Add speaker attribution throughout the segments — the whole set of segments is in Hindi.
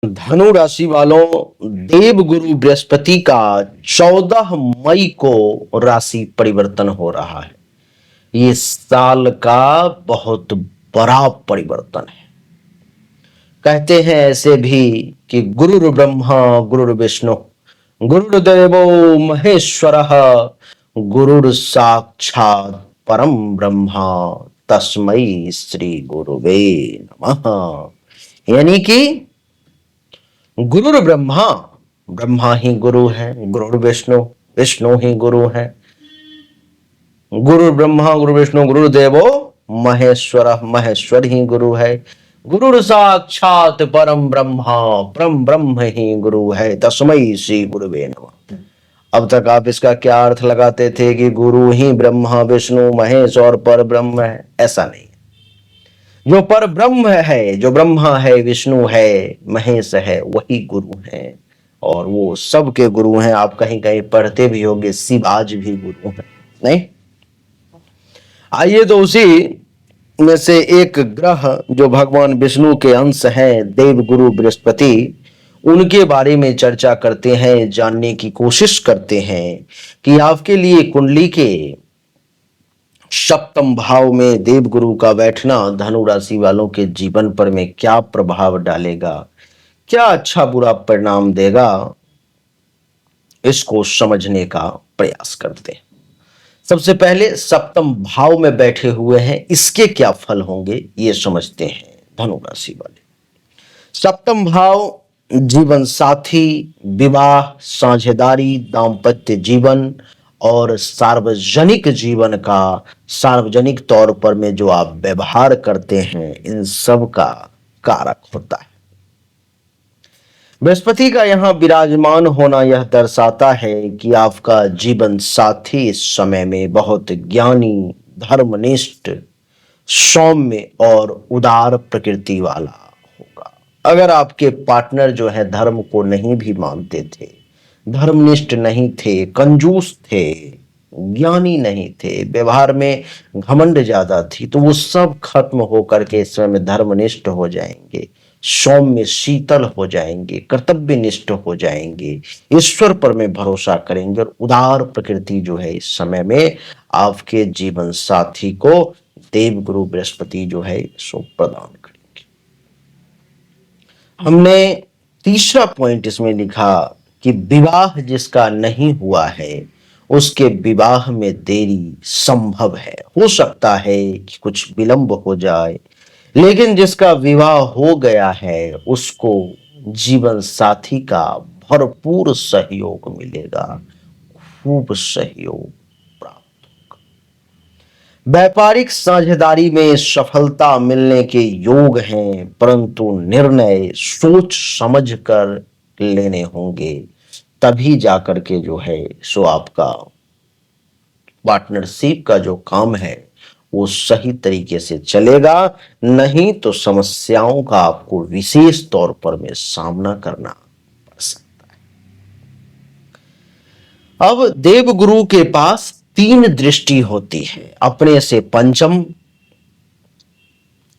Speaker 1: धनु राशि वालों, देव गुरु बृहस्पति का 14 मई को राशि परिवर्तन हो रहा है। ये साल का बहुत बड़ा परिवर्तन है। कहते हैं ऐसे भी कि गुरुर् ब्रह्मा गुरुर्विष्णु गुरुर्देवो महेश्वरः गुरुर् साक्षात् परम ब्रह्मा तस्मै श्री गुरुवे नमः। यानी कि गुरुर् ब्रह्मा, ब्रह्मा ही गुरु है, गुरुर् विष्णु, विष्णु ही गुरु है, गुरु ब्रह्मा गुरु विष्णु गुरुदेवो महेश्वर, महेश्वर ही गुरु है, गुरु साक्षात परम ब्रह्मा, परम ब्रह्म ही गुरु है, तस्मै श्री गुरुवे नमः। अब तक आप इसका क्या अर्थ लगाते थे कि गुरु ही ब्रह्मा विष्णु महेश और पर ब्रह्म है? ऐसा नहीं। जो पर ब्रह्म है, जो ब्रह्मा है, विष्णु है, महेश है, वही गुरु है और वो सबके गुरु हैं। आप कहीं कहीं पढ़ते भी होंगे शिव आज भी गुरु है, नहीं? आइए तो उसी में से एक ग्रह जो भगवान विष्णु के अंश हैं, देव गुरु बृहस्पति, उनके बारे में चर्चा करते हैं, जानने की कोशिश करते हैं कि आपके लिए कुंडली के सप्तम भाव में देव गुरु का बैठना धनु राशि वालों के जीवन पर में क्या प्रभाव डालेगा, क्या अच्छा बुरा परिणाम देगा, इसको समझने का प्रयास करते हैं। सबसे पहले सप्तम भाव में बैठे हुए हैं, इसके क्या फल होंगे ये समझते हैं धनु राशि वाले। सप्तम भाव जीवन साथी, विवाह, साझेदारी, दाम्पत्य जीवन और सार्वजनिक जीवन का, सार्वजनिक तौर पर में जो आप व्यवहार करते हैं, इन सब का कारक होता है। बृहस्पति का यहाँ विराजमान होना यह दर्शाता है कि आपका जीवन साथी इस समय में बहुत ज्ञानी, धर्मनिष्ठ, सौम्य और उदार प्रकृति वाला होगा। अगर आपके पार्टनर जो है धर्म को नहीं भी मानते थे, धर्मनिष्ठ नहीं थे, कंजूस थे, ज्ञानी नहीं थे, व्यवहार में घमंड ज्यादा थी, तो वो सब खत्म होकर के इस समय धर्मनिष्ठ हो जाएंगे, सौम्य शीतल हो जाएंगे, कर्तव्यनिष्ठ हो जाएंगे, ईश्वर पर में भरोसा करेंगे और उदार प्रकृति जो है इस समय में आपके जीवन साथी को देव गुरु बृहस्पति जो है सो प्रदान करेंगे। हमने तीसरा पॉइंट इसमें लिखा कि विवाह जिसका नहीं हुआ है उसके विवाह में देरी संभव है, हो सकता है कि कुछ विलंब हो जाए, लेकिन जिसका विवाह हो गया है उसको जीवन साथी का भरपूर सहयोग मिलेगा, खूब सहयोग प्राप्त होगा। व्यापारिक साझेदारी में सफलता मिलने के योग हैं, परंतु निर्णय सोच समझ कर लेने होंगे, तभी जाकर के जो है सो आपका पार्टनरशिप का जो काम है वो सही तरीके से चलेगा, नहीं तो समस्याओं का आपको विशेष तौर पर में सामना करना पड़ सकता है। अब देव गुरु के पास 3 दृष्टि होती है, अपने से पंचम,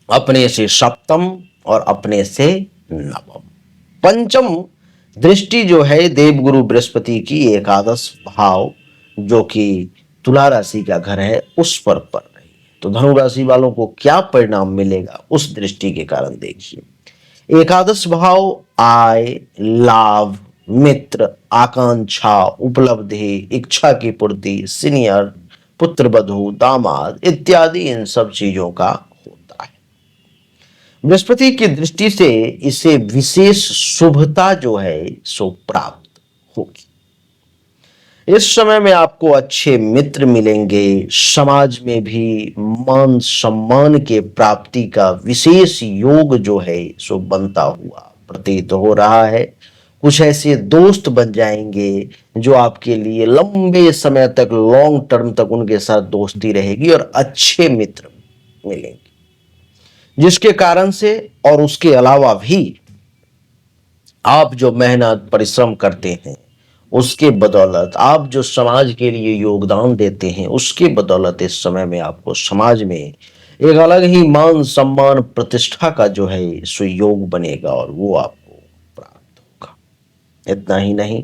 Speaker 1: अपने से सप्तम और अपने से नवम। पंचम दृष्टि जो है देवगुरु बृहस्पति की एकादश भाव जो कि तुला राशि का घर है उस पर पड़ रही है। तो धनु राशि वालों को क्या परिणाम मिलेगा उस दृष्टि के कारण देखिए। एकादश भाव आय, लाभ, मित्र, आकांक्षा, उपलब्धि, इच्छा की पूर्ति, सीनियर, पुत्र वधु, दामाद इत्यादि इन सब चीजों का होता है। बृहस्पति की दृष्टि से इसे विशेष शुभता जो है सो प्राप्त होगी। इस समय में आपको अच्छे मित्र मिलेंगे, समाज में भी मान सम्मान के प्राप्ति का विशेष योग जो है सो बनता हुआ प्रतीत हो रहा है। कुछ ऐसे दोस्त बन जाएंगे जो आपके लिए लंबे समय तक, लॉन्ग टर्म तक उनके साथ दोस्ती रहेगी और अच्छे मित्र मिलेंगे, जिसके कारण से और उसके अलावा भी आप जो मेहनत परिश्रम करते हैं उसके बदौलत, आप जो समाज के लिए योगदान देते हैं उसके बदौलत इस समय में आपको समाज में एक अलग ही मान सम्मान प्रतिष्ठा का जो है सुयोग बनेगा और वो आपको इतना ही नहीं,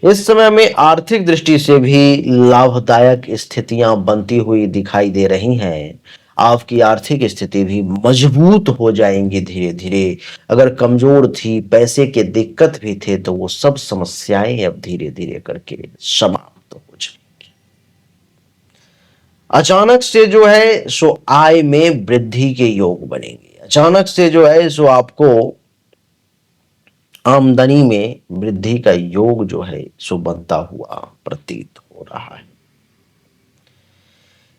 Speaker 1: इस समय में आर्थिक दृष्टि से भी लाभदायक स्थितियां बनती हुई दिखाई दे रही हैं। आपकी आर्थिक स्थिति भी मजबूत हो जाएंगी धीरे धीरे। अगर कमजोर थी, पैसे के दिक्कत भी थे, तो वो सब समस्याएं अब धीरे धीरे करके समाप्त हो जाएंगी। अचानक से जो है सो आय में वृद्धि के योग बनेंगे। अचानक से जो है सो आपको आमदनी में वृद्धि का योग जो है सो बनता हुआ प्रतीत हो रहा है।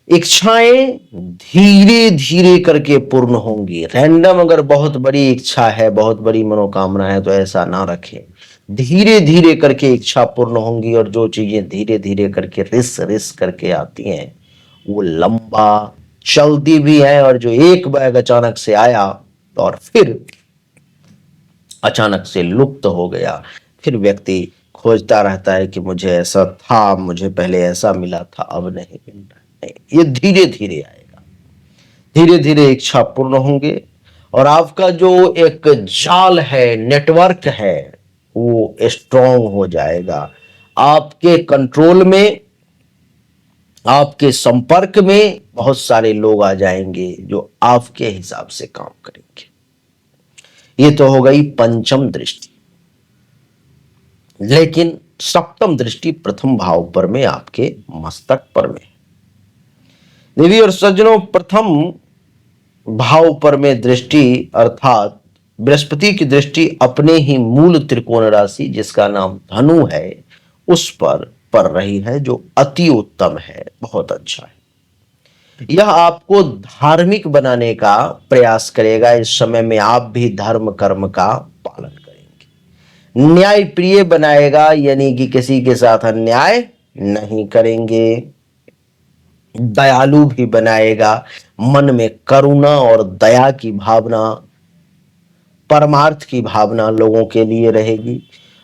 Speaker 1: इच्छाएं धीरे धीरे करके पूर्ण होंगी। रैंडम अगर बहुत बड़ी इच्छा है, बहुत बड़ी मनोकामना है, तो ऐसा ना रखें। धीरे धीरे करके इच्छा पूर्ण होंगी, और जो चीजें धीरे धीरे करके रिस रिस करके आती हैं वो लंबा चलती भी है। और जो एक बैग अचानक से आया और फिर अचानक से लुप्त हो गया, फिर व्यक्ति खोजता रहता है कि मुझे ऐसा था, मुझे पहले ऐसा मिला था, अब नहीं मिल रहा। नहीं, ये धीरे धीरे आएगा। धीरे धीरे इच्छा पूर्ण होंगे, और आपका जो एक जाल है, नेटवर्क है, वो स्ट्रांग हो जाएगा। आपके कंट्रोल में, आपके संपर्क में बहुत सारे लोग आ जाएंगे जो आपके हिसाब से काम करेंगे। ये तो हो गई पंचम दृष्टि। लेकिन सप्तम दृष्टि प्रथम भाव पर में, आपके मस्तक पर में। देवी और सज्जनों, प्रथम भाव पर में दृष्टि अर्थात बृहस्पति की दृष्टि अपने ही मूल त्रिकोण राशि जिसका नाम धनु है उस पर पड़ रही है, जो अति उत्तम है, बहुत अच्छा है। यह आपको धार्मिक बनाने का प्रयास करेगा। इस समय में आप भी धर्म कर्म का पालन करेंगे। न्याय प्रिय बनाएगा, यानी कि किसी के साथ अन्याय नहीं करेंगे। दयालु भी बनाएगा, मन में करुणा और दया की भावना, परमार्थ की भावना लोगों के लिए रहेगी।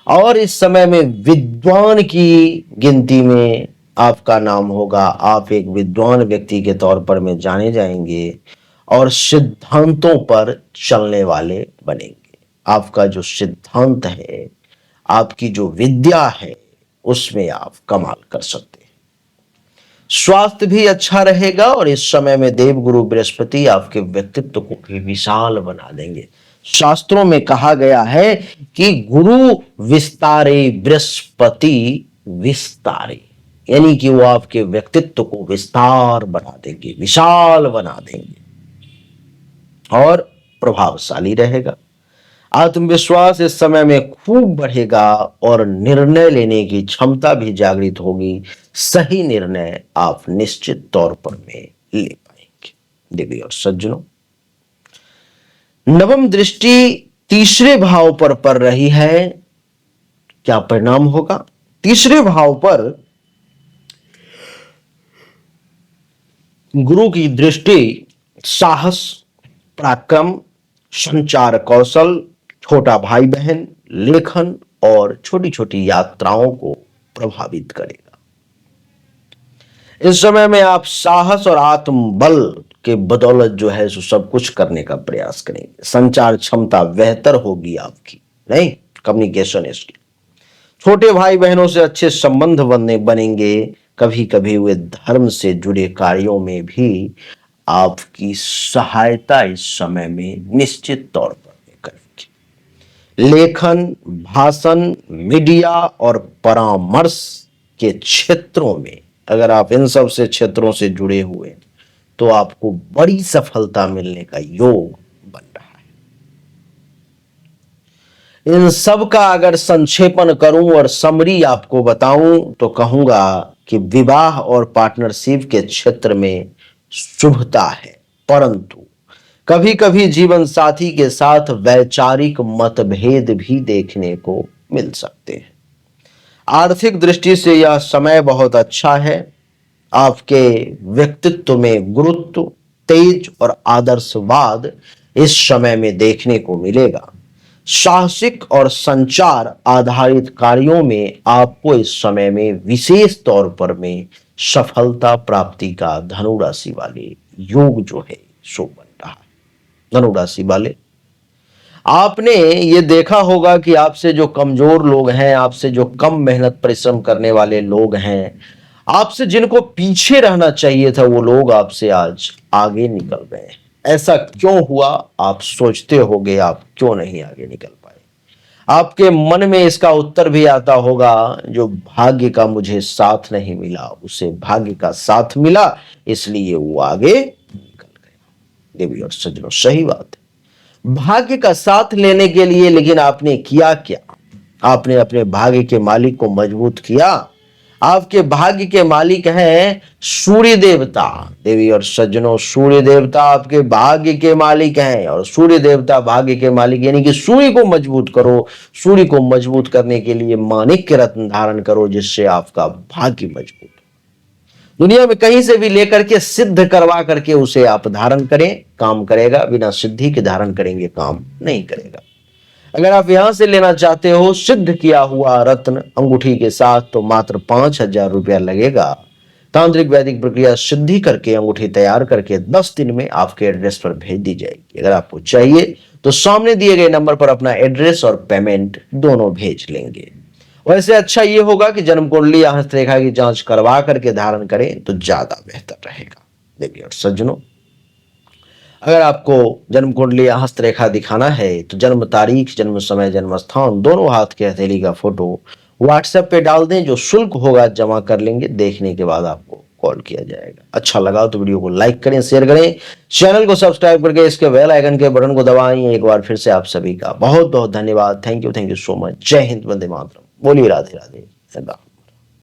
Speaker 1: और इस समय में विद्वान की गिनती में आपका नाम होगा। आप एक विद्वान व्यक्ति के तौर पर में जाने जाएंगे और सिद्धांतों पर चलने वाले बनेंगे। आपका जो सिद्धांत है, आपकी जो विद्या है, उसमें आप कमाल कर सकते हैं। स्वास्थ्य भी अच्छा रहेगा, और इस समय में देवगुरु बृहस्पति आपके व्यक्तित्व को भी विशाल बना देंगे। शास्त्रों में कहा गया है कि गुरु विस्तारे बृहस्पति विस्तारे, यानी कि वो आपके व्यक्तित्व को विस्तार बना देंगे, विशाल बना देंगे, और प्रभावशाली रहेगा। आत्मविश्वास इस समय में खूब बढ़ेगा, और निर्णय लेने की क्षमता भी जागृत होगी। सही निर्णय आप निश्चित तौर पर में ले पाएंगे। देवी और सज्जनों, नवम दृष्टि तीसरे भाव पर पड़ रही है। क्या परिणाम होगा? तीसरे भाव पर गुरु की दृष्टि साहस, पराक्रम, संचार कौशल, छोटा भाई बहन, लेखन और छोटी छोटी यात्राओं को प्रभावित करेगा। इस समय में आप साहस और आत्मबल के बदौलत जो है सो सब कुछ करने का प्रयास करेंगे। संचार क्षमता बेहतर होगी आपकी, नहीं, कम्युनिकेशन स्किल। छोटे भाई बहनों से अच्छे संबंध बनेंगे। कभी कभी वे धर्म से जुड़े कार्यों में भी आपकी सहायता इस समय में निश्चित तौर पर करेंगे। लेखन, भाषण, मीडिया और परामर्श के क्षेत्रों में अगर आप इन सब से क्षेत्रों से जुड़े हुए हैं तो आपको बड़ी सफलता मिलने का योग बन रहा है। इन सब का अगर संक्षेपण करूं और समरी आपको बताऊं तो कहूंगा कि विवाह और पार्टनरशिप के क्षेत्र में शुभता है, परंतु कभी कभी जीवन साथी के साथ वैचारिक मतभेद भी देखने को मिल सकते हैं। आर्थिक दृष्टि से यह समय बहुत अच्छा है। आपके व्यक्तित्व में गुरुत्व, तेज और आदर्शवाद इस समय में देखने को मिलेगा। साहसिक और संचार आधारित कार्यों में आपको इस समय में विशेष तौर पर में सफलता प्राप्ति का धनु राशि वाले योग जो है सो बन रहा है। धनु राशि वाले आपने ये देखा होगा कि आपसे जो कमजोर लोग हैं, आपसे जो कम मेहनत परिश्रम करने वाले लोग हैं, आपसे जिनको पीछे रहना चाहिए था, वो लोग आपसे आज आगे निकल गए। ऐसा क्यों हुआ? आप सोचते होंगे आप क्यों नहीं आगे निकल पाए। आपके मन में इसका उत्तर भी आता होगा, जो भाग्य का मुझे साथ नहीं मिला, उसे भाग्य का साथ मिला, इसलिए वो आगे निकल गया। देवी और सज्जनों, सही बात है। भाग्य का साथ लेने के लिए लेकिन आपने किया क्या? आपने अपने भाग्य के मालिक को मजबूत किया। आपके भाग्य के मालिक हैं सूर्य देवता। देवी और सज्जनों, सूर्य देवता आपके भाग्य के मालिक हैं, और सूर्य देवता भाग्य के मालिक, यानी कि सूर्य को मजबूत करो। सूर्य को मजबूत करने के लिए माणिक्य रत्न धारण करो, जिससे आपका भाग्य मजबूत हो। दुनिया में कहीं से भी लेकर के सिद्ध करवा करके उसे आप धारण करें, काम करेगा। बिना सिद्धि के धारण करेंगे, काम नहीं करेगा। अगर आप यहां से लेना चाहते हो सिद्ध किया हुआ रत्न अंगूठी के साथ, तो मात्र 5,000 रुपया लगेगा। तांत्रिक वैदिक प्रक्रिया सिद्धि करके अंगूठी तैयार करके 10 दिन में आपके एड्रेस पर भेज दी जाएगी। अगर आपको चाहिए तो सामने दिए गए नंबर पर अपना एड्रेस और पेमेंट दोनों भेज लेंगे। वैसे अच्छा ये होगा कि जन्म कुंडली या हस्तरेखा की जांच करवा करके धारण करें तो ज्यादा बेहतर रहेगा। देखिए और सज्जनों, अगर आपको जन्म कुंडली या हस्तरेखा दिखाना है तो जन्म तारीख, जन्म समय, जन्म स्थान, दोनों हाथ के हथेली का फोटो व्हाट्सएप पे डाल दें। जो शुल्क होगा जमा कर लेंगे, देखने के बाद आपको कॉल किया जाएगा। अच्छा लगा तो वीडियो को लाइक करें, शेयर करें, चैनल को सब्सक्राइब करके इसके बेल आइकन के बटन को दबाएं। एक बार फिर से आप सभी का बहुत बहुत धन्यवाद। Thank you so much. जय हिंद, वंदे मातरम। बोलिए राधे राधे।